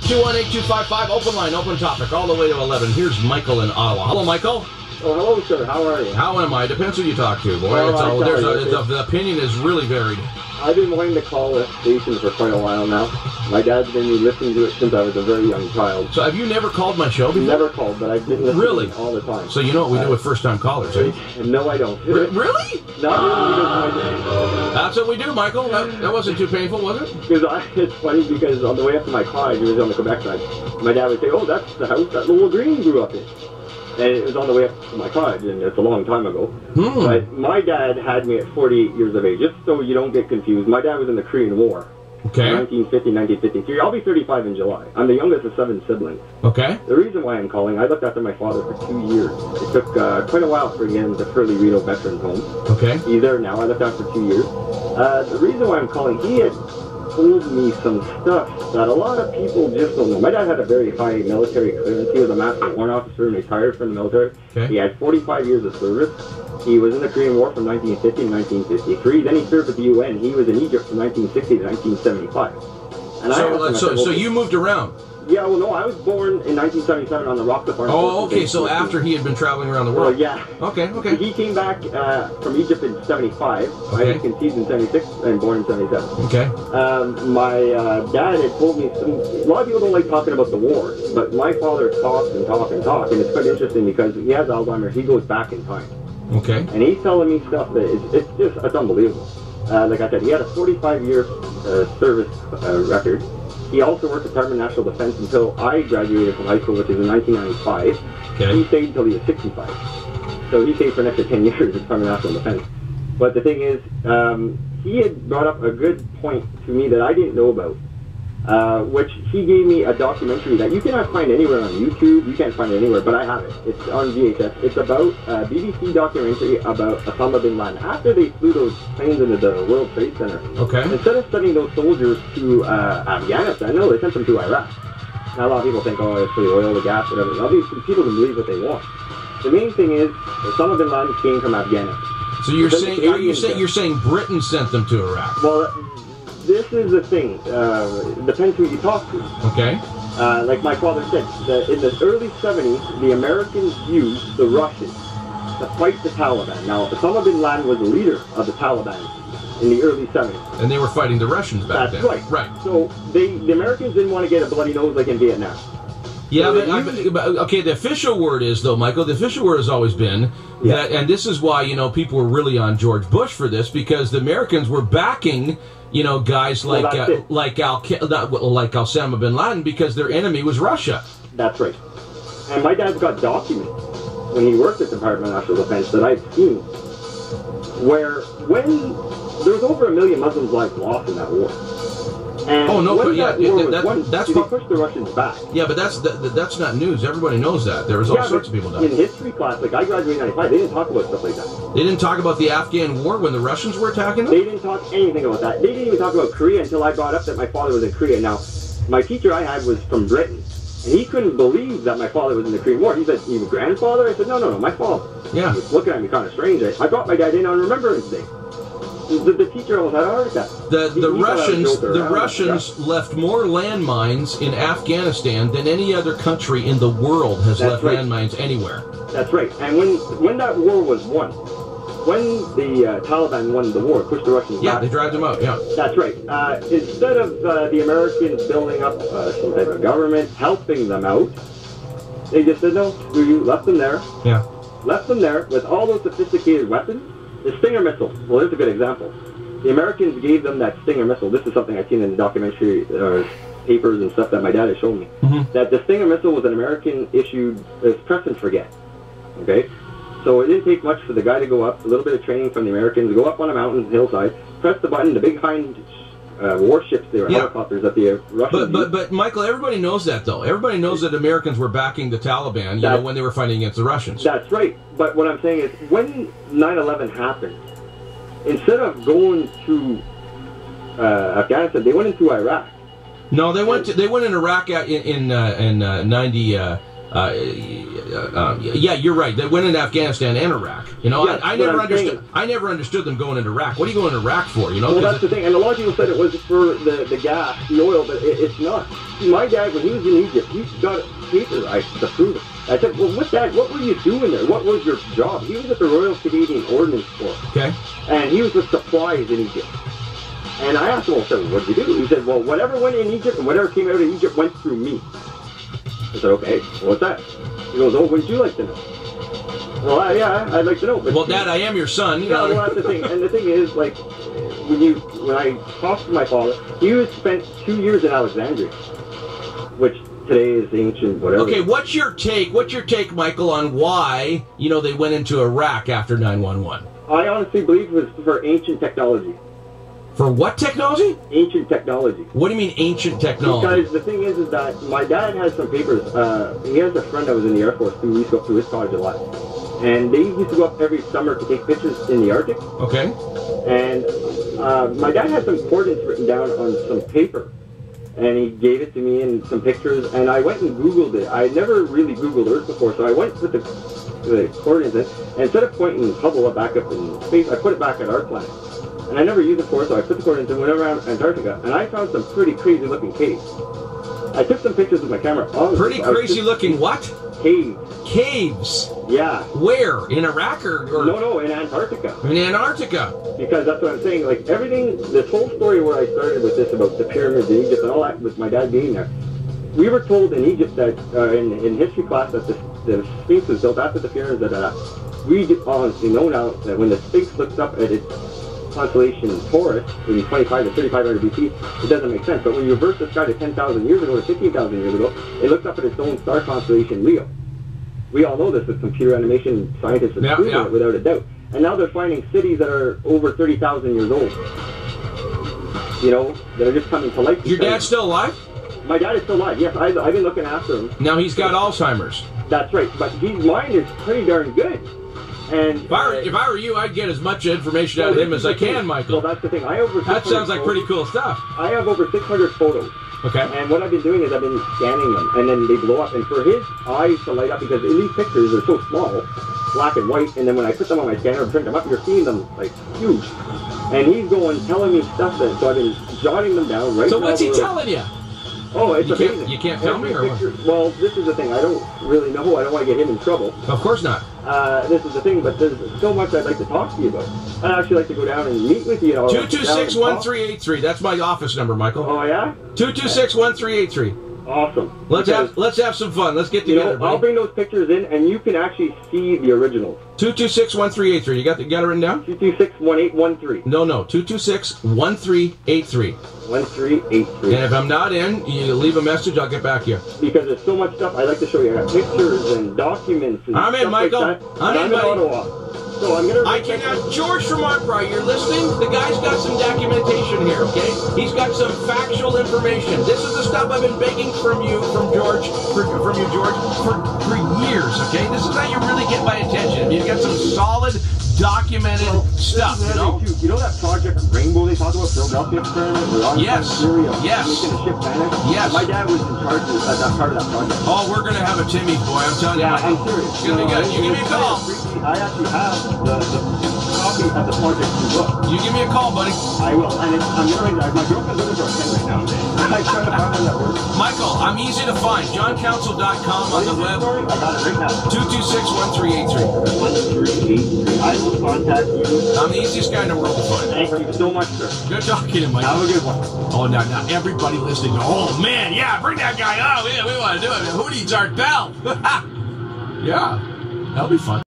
218-255, open line, open topic, all the way to 11. Here's Michael in Ottawa. Hello, Michael. Oh, hello, sir. How are you? How am I? Depends who you talk to, boy. Well, The opinion is really varied. I've been wanting to call this station for quite a while now. My dad's been listening to it since I was a very young child. So have you never called my show before? Never called, but I've been listening really? all the time. So you know what we do with first-time callers, eh? No, I don't. Really? Not really. That's what we do, Michael. That wasn't too painful, was it? It's funny because on the way up to my cottage, it was on the Quebec side, my dad would say, oh, that's the house that little Green grew up in. And it was on the way up to my cottage, and it's a long time ago. But my dad had me at 48 years of age, just so you don't get confused. My dad was in the Korean War. Okay. 1950, 1953. I'll be 35 in July. I'm the youngest of 7 siblings. Okay. The reason why I'm calling, I looked after my father for 2 years. It took quite a while for him to Furley Reno Veterans Home. Okay. He's there now. I looked after for 2 years. The reason why I'm calling, he had told me some stuff that a lot of people just don't know. My dad had a very high military clearance. He was a master warrant officer and retired from the military. Okay. He had 45 years of service. He was in the Korean War from 1950 to 1953. Then he served at the UN. He was in Egypt from 1960 to 1975. And so you moved around? Yeah, well, no, I was born in 1977 on the Rockcliffe Army. Oh, okay, so after he had been traveling around the world. Yeah. Okay. He came back from Egypt in 75. Okay. I was conceived in 76 and born in 77. Okay. My dad had told me a lot of people don't like talking about the war, but my father talks, and it's quite interesting because he has Alzheimer's. He goes back in time. Okay. And he's telling me stuff that it's unbelievable. Like I said, he had a 45-year service record. He also worked at Department of National Defense until I graduated from high school, which is in 1995. Okay. He stayed until he was 65. So he stayed for an extra 10 years at Department of National Defense. But the thing is, he had brought up a good point to me that I didn't know about, which he gave me a documentary that you cannot find anywhere on YouTube. You can't find it anywhere, but I have it. It's on VHS. It's about a BBC documentary about Osama bin Laden. After they flew those planes into the World Trade Center, instead of sending those soldiers to Afghanistan, no, they sent them to Iraq. Now, a lot of people think, oh, it's for the oil, the gas, whatever. Now, these people can believe what they want. The main thing is, Osama bin Laden came from Afghanistan. So you're saying Britain sent them to Iraq? Well, this is the thing. It depends who you talk to. Okay. Like my father said, in the early 70s, the Americans used the Russians to fight the Taliban. Now, Osama bin Laden was the leader of the Taliban in the early 70s. And they were fighting the Russians back then. That's right. So the Americans didn't want to get a bloody nose like in Vietnam. Yeah, okay, the official word is, though, Michael, the official word has always been that, and this is why, people were really on George Bush for this, because the Americans were backing, guys like Osama bin Laden, because their enemy was Russia. That's right. And my dad's got documents when he worked at the Department of National Defense that I've seen, where when there was over 1 million Muslims lives lost in that war. And they pushed the Russians back. Yeah, but that's not news. Everybody knows that. There was all sorts of people dying. In history class, like I graduated in 95, they didn't talk about stuff like that. They didn't talk about the Afghan war when the Russians were attacking them? They didn't talk anything about that. They didn't even talk about Korea until I brought up that my father was in Korea. Now, my teacher I had was from Britain, and he couldn't believe that my father was in the Korean War. He said, "Your grandfather?" I said, "No, my father." Yeah. He was looking at me kind of strange. I brought my dad in on Remembrance Day. The teacher almost had a heart attack. The Russians left more landmines in Afghanistan than any other country in the world has left landmines anywhere. That's right. And when that war was won, when the Taliban won the war, pushed the Russians back. Yeah, they dragged them out, yeah. That's right. Instead of the Americans building up some type of government, helping them out, they just said, no, screw you, left them there. Yeah. Left them there with all those sophisticated weapons. The Stinger missile, well, here's a good example. The Americans gave them that Stinger missile. This is something I've seen in the documentary papers and stuff that my dad has shown me. Mm-hmm. That the Stinger missile was an American-issued press and forget. Okay? So it didn't take much for the guy to go up, a little bit of training from the Americans, go up on a mountain, hillside, press the button, the big hind warships, they were helicopters that the Russians But Michael, everybody knows that, though. Everybody knows that Americans were backing the Taliban, when they were fighting against the Russians. That's right. But what I'm saying is, when 9/11 happened, instead of going to Afghanistan, they went into Iraq. No, they went in Iraq in 90. yeah, you're right. They went into Afghanistan and Iraq. You know, yes, I never understood. I never understood them going into Iraq. What are you going to Iraq for? You know, well, that's the thing. And a lot of people said it was for the gas, the oil, but it's not. My dad, when he was in Egypt, he got paper to prove it. I said, well, Dad, what were you doing there? What was your job? He was at the Royal Canadian Ordnance Corps. Okay. And he was with supplies in Egypt. And I asked him, well, so what did you do? He said, well, whatever went in Egypt and whatever came out of Egypt went through me. I said, okay, what's that? He goes, oh, wouldn't you like to know? Well, yeah, I'd like to know. But well, Dad, I am your son. You know. Well, that's the thing. And the thing is, like, when I talked to my father, he spent 2 years in Alexandria, which today is ancient, whatever. Okay, what's your take, Michael, on why, you know, they went into Iraq after 9/11? I honestly believe it was for ancient technology. For what technology? Ancient technology. What do you mean ancient technology? Because the thing is that my dad has some papers. He has a friend that was in the Air Force who used to go up to his college a lot. And they used to go up every summer to take pictures in the Arctic. Okay. And my dad had some coordinates written down on some paper. And he gave it to me and some pictures. And I went and Googled it. I had never really Googled Earth before, so I went with the coordinates in. And instead of pointing Hubble back up in space, I put it back at our planet. And I never used it before, so I put the coordinates and went around Antarctica, and I found some pretty crazy-looking caves. I took some pictures with my camera. Pretty crazy-looking what? Caves. Caves? Yeah. Where? In Iraq or? No, in Antarctica. In Antarctica? Because that's what I'm saying. Like, everything, this whole story where I started with this about the pyramids in Egypt and all that, with my dad being there, we were told in Egypt that, in history class, that the Sphinx was built after the pyramids, that we honestly know now that when the Sphinx looks up at its constellation Taurus in 25 to 3500 BC, it doesn't make sense. But when you reverse the sky to 10,000 years ago to 15,000 years ago, it looks up at its own star constellation Leo. We all know this with computer animation scientists have proven it without a doubt. And now they're finding cities that are over 30,000 years old. You know, that are just coming to life. Your dad's still alive? My dad is still alive. Yes, I've been looking after him. Now he's got Alzheimer's. That's right, but his mind is pretty darn good. And if I were you, I'd get as much information out of him as I can, Michael. Well, that's the thing. That sounds like pretty cool stuff. I have over 600 photos. Okay. And what I've been doing is I've been scanning them, and then they blow up. And for his eyes to light up, because in these pictures they're so small, black and white, and then when I put them on my scanner and print them up, you're seeing them like huge. And he's telling me stuff that, so I've been jotting them down right now. So what's he telling you? Oh, it's amazing. You can't tell me, or what? Well, this is the thing. I don't really know. I don't want to get him in trouble. Of course not. This is the thing, but there's so much I'd like to talk to you about. I'd actually like to go down and meet with you. 226-1383. That's my office number, Michael. Oh, yeah? 226-1383. Awesome. Let's have some fun. Let's get together. I'll bring those pictures in, and you can actually see the originals. 226-1383. You got it written down? 226-1813. No. 226-1383. 1383. And if I'm not in, you leave a message. I'll get back to you. Because there's so much stuff I'd like to show you. I have pictures and documents. And I'm in, Michael. Like I'm in, buddy. Ottawa. So I'm gonna. George from Arkwright, you're listening? The guy's got some documentation here, okay? He's got some factual information. This is the stuff I've been begging from George, for years, okay? This is how you really get my attention. You've got some solid, documented stuff, you know? You know that Project Rainbow they talked about, Philadelphia experiment? Yes. Making a ship vanish? Yes. My dad was in charge of that part of that project. Oh, we're going to have a Timmy, boy. I'm telling you. I'm serious. It's going to be good. You give me a call. I actually have the copy of the Project book. You give me a call, buddy. I will. And I'm going to my girlfriend's looking for a pen right now. I'm trying to find one that works. Michael, I'm easy to find. JohnCounsell.com on the web. I got it right now. 226-1383. I will contact you. I'm the easiest guy in the world to find. Thank you so much, sir. Good talking to you, Michael. Have a good one. Oh, now everybody listening. Oh, man, yeah, bring that guy on. Yeah, we want to do it. Who needs Art Bell? Yeah, that'll be fun.